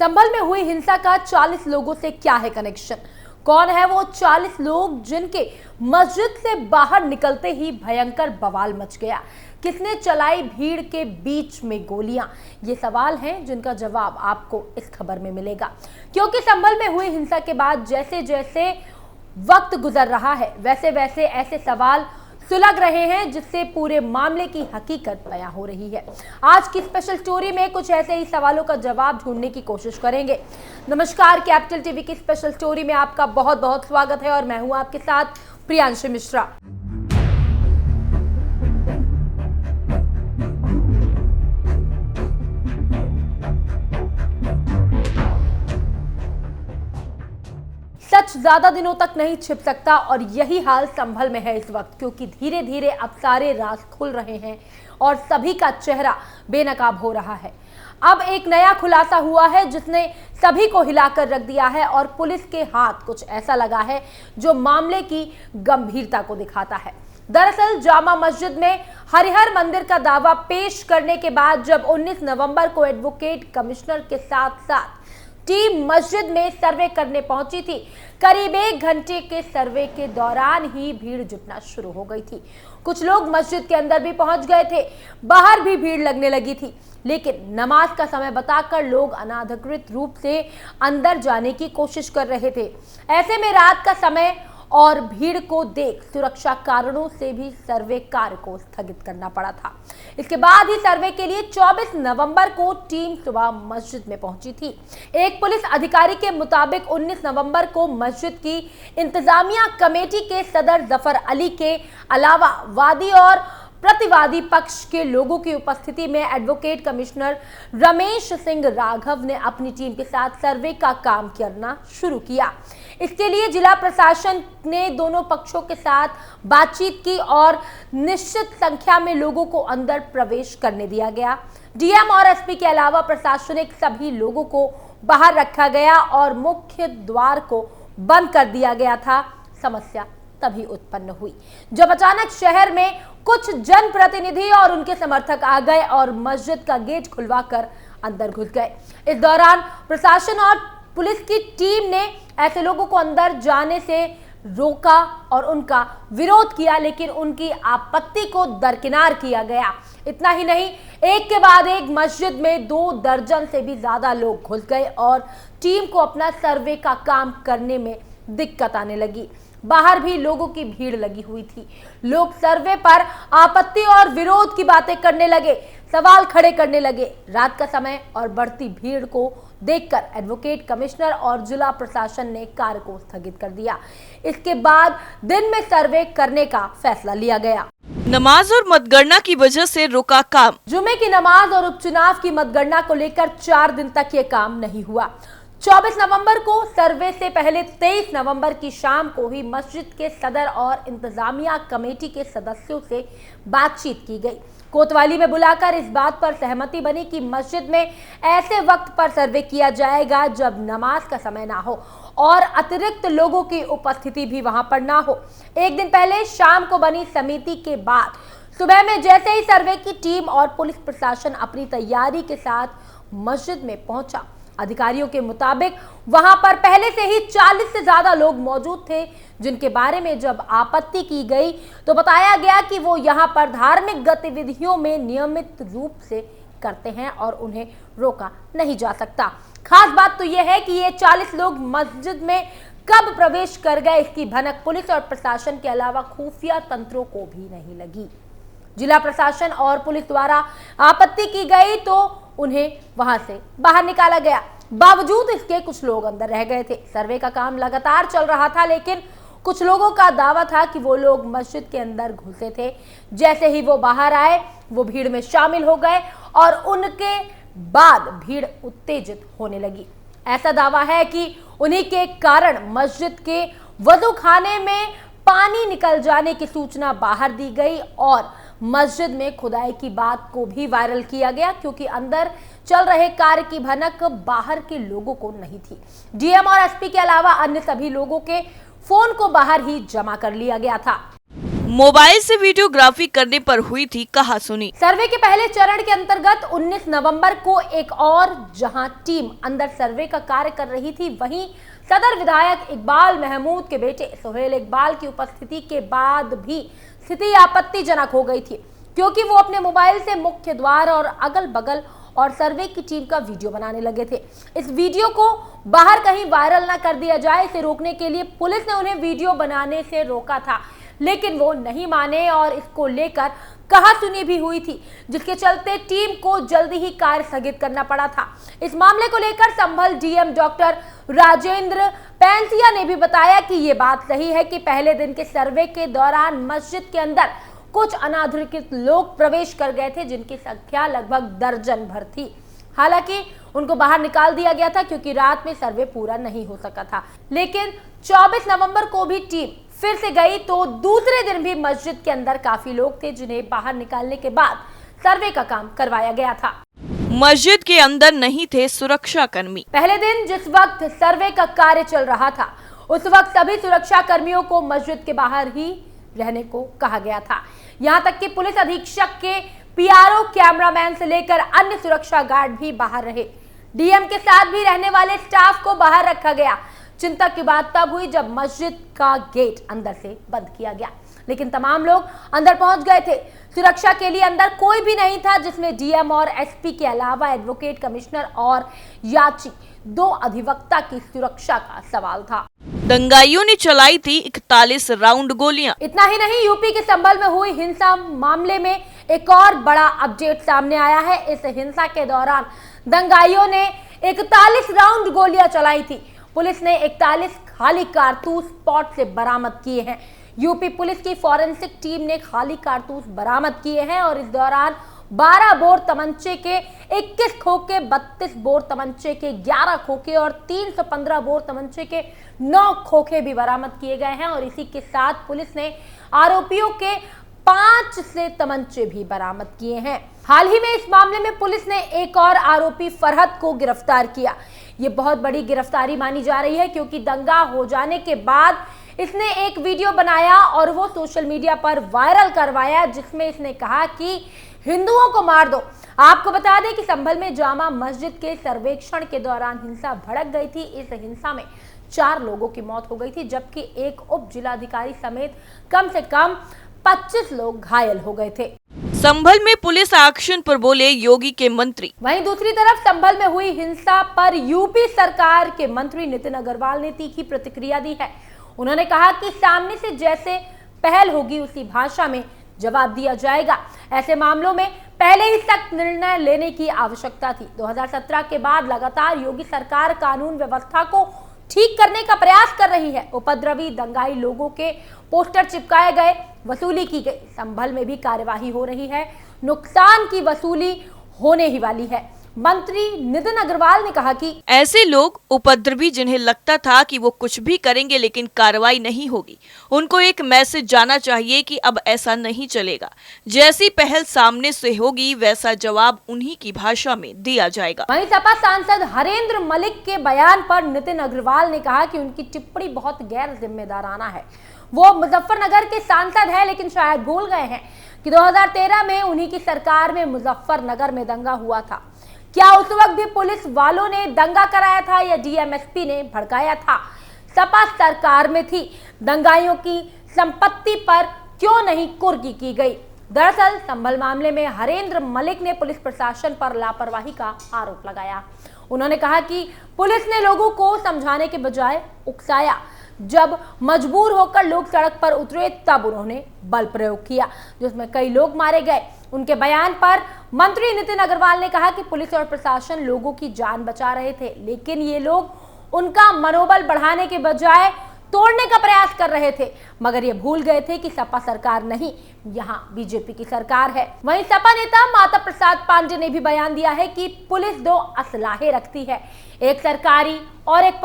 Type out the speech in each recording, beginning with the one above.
संभल में हुई हिंसा का 40 लोगों से क्या है कनेक्शन? कौन है वो 40 लोग जिनके मस्जिद से बाहर निकलते ही भयंकर बवाल मच गया? किसने चलाई भीड़ के बीच में गोलियां? ये सवाल हैं जिनका जवाब आपको इस खबर में मिलेगा, क्योंकि संभल में हुई हिंसा के बाद जैसे जैसे वक्त गुजर रहा है वैसे वैसे ऐसे सवाल सुलग रहे हैं जिससे पूरे मामले की हकीकत बयां हो रही है। आज की स्पेशल स्टोरी में कुछ ऐसे ही सवालों का जवाब ढूंढने की कोशिश करेंगे। नमस्कार, कैपिटल टीवी की स्पेशल स्टोरी में आपका बहुत बहुत स्वागत है और मैं हूं आपके साथ प्रियांशु मिश्रा। सच ज्यादा दिनों तक नहीं छिप सकता और यही हाल संभल में है इस वक्त, क्योंकि धीरे धीरे अब सारे राज खुल रहे हैं और सभी का चेहरा बेनकाब हो रहा है। अब एक नया खुलासा हुआ है जिसने सभी को हिलाकर रख दिया है और पुलिस के हाथ कुछ ऐसा लगा है जो मामले की गंभीरता को दिखाता है। दरअसल जामा मस्जिद में हरिहर मंदिर का दावा पेश करने के बाद जब 19 नवंबर को एडवोकेट कमिश्नर के साथ साथ टीम मस्जिद में सर्वे करने पहुंची थी, करीब 1 घंटे के सर्वे के दौरान ही भीड़ जुटना शुरू हो गई थी। कुछ लोग मस्जिद के अंदर भी पहुंच गए थे, बाहर भी भीड़ लगने लगी थी, लेकिन नमाज का समय बताकर लोग अनाधिकृत रूप से अंदर जाने की कोशिश कर रहे थे। ऐसे में रात का समय और भीड़ को देख सुरक्षा कारणों से भी सर्वे कार्य को स्थगित करना पड़ा था। इसके बाद ही सर्वे के लिए 24 नवंबर को टीम सुबह मस्जिद में पहुंची थी। एक पुलिस अधिकारी के मुताबिक 19 नवंबर को मस्जिद की इंतजामिया कमेटी के सदर जफर अली के अलावा वादी और प्रतिवादी पक्ष के लोगों की उपस्थिति में एडवोकेट कमिश्नर रमेश सिंह राघव ने अपनी टीम के साथ सर्वे का काम करना शुरू किया। इसके लिए जिला प्रशासन ने दोनों पक्षों के साथ बातचीत की और निश्चित संख्या में लोगों को अंदर प्रवेश करने दिया गया। डीएम और एसपी के अलावा प्रशासनिक सभी लोगों को बाहर रखा गया और मुख्य द्वार को बंद कर दिया गया था। समस्या तभी उत्पन्न हुई जब अचानक शहर में कुछ जनप्रतिनिधि और उनके समर्थक आ गए और मस्जिद का गेट खुलवाकर अंदर घुस गए। इस दौरान प्रशासन और पुलिस की टीम ने ऐसे लोगों को अंदर जाने से रोका और उनका विरोध किया, लेकिन उनकी आपत्ति को दरकिनार किया गया। इतना ही नहीं, एक के बाद एक मस्जिद में 2 दर्जन से भी ज्यादा लोग घुस गए और टीम को अपना सर्वे का काम करने में दिक्कत आने लगी। बाहर भी लोगों की भीड़ लगी हुई थी। लोग सर्वे पर आपत्ति और विरोध की बातें करने लगे, सवाल खड़े करने लगे। रात का समय और बढ़ती भीड़ को देखकर एडवोकेट कमिश्नर और जिला प्रशासन ने कार्य को स्थगित कर दिया। इसके बाद दिन में सर्वे करने का फैसला लिया गया। नमाज और मतगणना की वजह से रुका काम। जुमे की नमाज और उपचुनाव की मतगणना को लेकर 4 दिन तक ये काम नहीं हुआ। 24 नवंबर को सर्वे से पहले 23 नवंबर की शाम को ही मस्जिद के सदर और इंतजामिया कमेटी के सदस्यों से बातचीत की गई। कोतवाली में बुलाकर इस बात पर सहमति बनी कि मस्जिद में ऐसे वक्त पर सर्वे किया जाएगा जब नमाज का समय ना हो और अतिरिक्त लोगों की उपस्थिति भी वहां पर ना हो। एक दिन पहले शाम को बनी समिति के बाद सुबह में जैसे ही सर्वे की टीम और पुलिस प्रशासन अपनी तैयारी के साथ मस्जिद में पहुंचा, अधिकारियों के मुताबिक वहां पर पहले से ही 40 से ज्यादा लोग मौजूद थे, जिनके बारे में जब आपत्ति की गई तो बताया गया कि वो यहां पर धार्मिक गतिविधियों में नियमित रूप से करते हैं और उन्हें रोका नहीं जा सकता। खास बात तो यह है कि ये 40 लोग मस्जिद में कब प्रवेश कर गए, इसकी भनक पुलिस और प्रशासन के अलावा खुफिया तंत्रों को भी नहीं लगी। जिला प्रशासन और पुलिस द्वारा आपत्ति की गई तो उन्हें वहां से बाहर निकाला गया। बावजूद इसके कुछ लोग अंदर रह गए थे। सर्वे का काम लगातार चल रहा था, लेकिन कुछ लोगों का दावा था कि वो लोग मस्जिद के अंदर घुसे थे। जैसे ही वो बाहर आए, वो भीड़ में शामिल हो गए और उनके बाद भीड़ उत्तेजित होने लगी। ऐसा दावा है कि उन्हीं के कारण मस्जिद के वजू खाने में पानी निकल जाने की सूचना बाहर दी गई और मस्जिद में खुदाई की बात को भी वायरल किया गया, क्योंकि अंदर चल रहे कार्य की भनक बाहर के लोगों को नहीं थी। डीएम और एसपी के अलावा अन्य सभी लोगों के फोन को बाहर ही जमा कर लिया गया था। मोबाइल से वीडियोग्राफी करने पर हुई थी कहासुनी। सर्वे के पहले चरण के अंतर्गत 19 नवंबर को एक और जहां टीम अंदर सर्वे का कार्य कर रही थी, वहीं सदर विधायक इकबाल महमूद के बेटे सोहेल इकबाल की उपस्थिति के बाद भी स्थिति आपत्तिजनक हो गई थी, क्योंकि वो अपने मोबाइल से मुख्य द्वार और अगल बगल और सर्वे की टीम का वीडियो बनाने लगे थे। इस वीडियो को बाहर कहीं वायरल ना कर दिया जाए, इसे रोकने के लिए पुलिस ने उन्हें वीडियो बनाने से रोका था, लेकिन वो नहीं माने और इसको लेकर कहासुनी भी हुई थी, जिसके चलते टीम को जल्दी ही कार्य स्थगित करना पड़ा था। इस मामले को लेकर संभल डीएम डॉक्टर राजेंद्र पैंसिया ने भी बताया कि ये बात सही है कि पहले दिन के सर्वे के दौरान मस्जिद के अंदर कुछ अनाधिकृत लोग प्रवेश कर गए थे, जिनकी संख्या लगभग दर्जन भर थी। हालांकि उनको बाहर निकाल दिया गया था क्योंकि रात में सर्वे पूरा नहीं हो सका था, लेकिन 24 नवंबर को भी टीम फिर से गई तो दूसरे दिन भी मस्जिद के अंदर काफी लोग थे, जिन्हें बाहर निकालने के बाद सर्वे का काम करवाया गया था। मस्जिद के अंदर नहीं थे सुरक्षा कर्मी। पहले दिन जिस वक्त सर्वे का कार्य चल रहा था, उस वक्त सभी सुरक्षा कर्मियों को मस्जिद के बाहर ही रहने को कहा गया था। यहां तक कि पुलिस अधीक्षक के पीआरओ, कैमरामैन से लेकर अन्य सुरक्षा गार्ड भी बाहर रहे। डीएम के साथ भी रहने वाले स्टाफ को बाहर रखा गया। चिंता की बात तब हुई जब मस्जिद का गेट अंदर से बंद किया गया, लेकिन तमाम लोग अंदर पहुंच गए थे। सुरक्षा के लिए अंदर कोई भी नहीं था, जिसमें डीएम और एसपी के अलावा एडवोकेट, कमिश्नर और याची, 2 अधिवक्ता की सुरक्षा का सवाल था। दंगाइयों ने चलाई थी 41 राउंड गोलियां। इतना ही नहीं, यूपी के संभल में हुई हिंसा मामले में एक और बड़ा अपडेट सामने आया है। इस हिंसा के दौरान दंगाइयों ने 41 राउंड गोलियां चलाई थी। पुलिस ने 41 खाली कारतूस स्पॉट से बरामद किए हैं। यूपी पुलिस की फॉरेंसिक टीम ने खाली कारतूस बरामद किए हैं और इस दौरान 12 बोर तमंचे के 21 खोखे, 32 बोर तमंचे के 11 खोखे और 315 बोर तमंचे के 9 खोखे भी बरामद किए गए हैं। और इसी के साथ पुलिस ने आरोपियों के 5 से तमंचे भी बरामद किए हैं। हाल ही में इस मामले में पुलिस ने एक और आरोपी फरहत को गिरफ्तार किया। ये बहुत बड़ी गिरफ्तारी मानी जा रही है, क्योंकि दंगा हो जाने के बाद इसने एक वीडियो बनाया और वो सोशल मीडिया पर वायरल करवाया, जिसमें इसने कहा कि हिंदुओं को मार दो। आपको बता दें कि संभल में जामा मस्जिद के सर्वेक्षण के दौरान हिंसा भड़क गई थी। इस हिंसा में 4 लोगों की मौत हो गई थी, जबकि एक उप जिलाधिकारी समेत कम से कम 25 लोग घायल हो गए थे। संभल में पुलिस एक्शन पर बोले योगी के मंत्री। वहीं दूसरी तरफ संभल में हुई हिंसा पर यूपी सरकार के मंत्री नितिन अग्रवाल ने तीखी प्रतिक्रिया दी है। उन्होंने कहा कि सामने से जैसे पहल होगी उसी भाषा में जवाब दिया जाएगा। ऐसे मामलों में पहले ही सख्त निर्णय लेने की आवश्यकता थी। 2017 के बाद लगातार योगी सरकार कानून व्यवस्था को ठीक करने का प्रयास कर रही है। उपद्रवी दंगाई लोगों के पोस्टर चिपकाए गए, वसूली की गई। संभल में भी कार्यवाही हो रही है, नुकसान की वसूली होने ही वाली है। मंत्री नितिन अग्रवाल ने कहा कि ऐसे लोग उपद्रवी जिन्हें लगता था कि वो कुछ भी करेंगे लेकिन कार्रवाई नहीं होगी, उनको एक मैसेज जाना चाहिए कि अब ऐसा नहीं चलेगा। जैसी पहल सामने से होगी वैसा जवाब उन्हीं की भाषा में दिया जाएगा। वहीं सपा सांसद हरेंद्र मलिक के बयान पर नितिन अग्रवाल ने कहा कि उनकी टिप्पणी बहुत गैर जिम्मेदाराना है। वो मुजफ्फरनगर के सांसद हैं, लेकिन शायद भूल गए हैं कि 2013 में उन्हीं की सरकार में मुजफ्फरनगर में दंगा हुआ था। क्या उस वक्त भी पुलिस वालों ने दंगा कराया था या डीएमएसपी ने भड़काया था? सपा सरकार में थी, दंगाइयों की संपत्ति पर क्यों नहीं कुर्की की गई? दरअसल संभल मामले में हरेंद्र मलिक ने पुलिस प्रशासन पर लापरवाही का आरोप लगाया। उन्होंने कहा कि पुलिस ने लोगों को समझाने के बजाय उकसाया। जब मजबूर होकर लोग सड़क पर उतरे तब उन्होंने बल प्रयोग किया, जिसमें कई लोग मारे गए। उनके बयान पर मंत्री नितिन अग्रवाल ने कहा कि पुलिस और प्रशासन लोगों की जान बचा रहे थे, लेकिन ये लोग उनका मनोबल बढ़ाने के बजाय तोड़ने का प्रयास कर रहे थे। मगर ये भूल गए थे कि सपा सरकार नहीं, यहाँ बीजेपी की सरकार है। वहीं सपा नेता माता प्रसाद पांडे ने भी बयान दिया है कि पुलिस 2 असलाहे रखती है, एक सरकारी और एक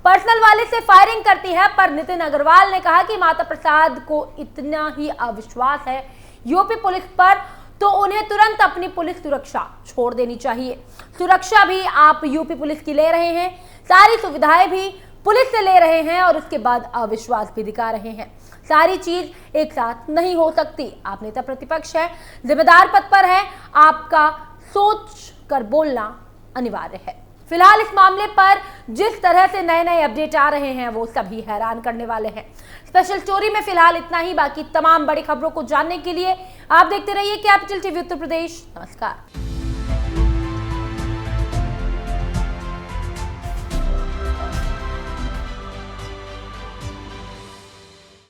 पर्सनल वाले से फायरिंग करती है। पर नितिन अग्रवाल ने कहा कि माता प्रसाद को इतना ही अविश्वास है यूपी पुलिस पर तो उन्हें तुरंत अपनी पुलिस सुरक्षा छोड़ देनी चाहिए। सुरक्षा भी आप यूपी पुलिस की ले रहे हैं, सारी सुविधाएं भी पुलिस से ले रहे हैं और उसके बाद अविश्वास भी दिखा रहे हैं। सारी चीज एक साथ नहीं हो सकती। आप नेता प्रतिपक्ष है, जिम्मेदार पद पर है, आपका सोच कर बोलना अनिवार्य है। फिलहाल इस मामले पर जिस तरह से नए नए अपडेट आ रहे हैं वो सभी हैरान करने वाले हैं। स्पेशल स्टोरी में फिलहाल इतना ही। बाकी तमाम बड़ी खबरों को जानने के लिए आप देखते रहिए कैपिटल टीवी उत्तर प्रदेश। नमस्कार।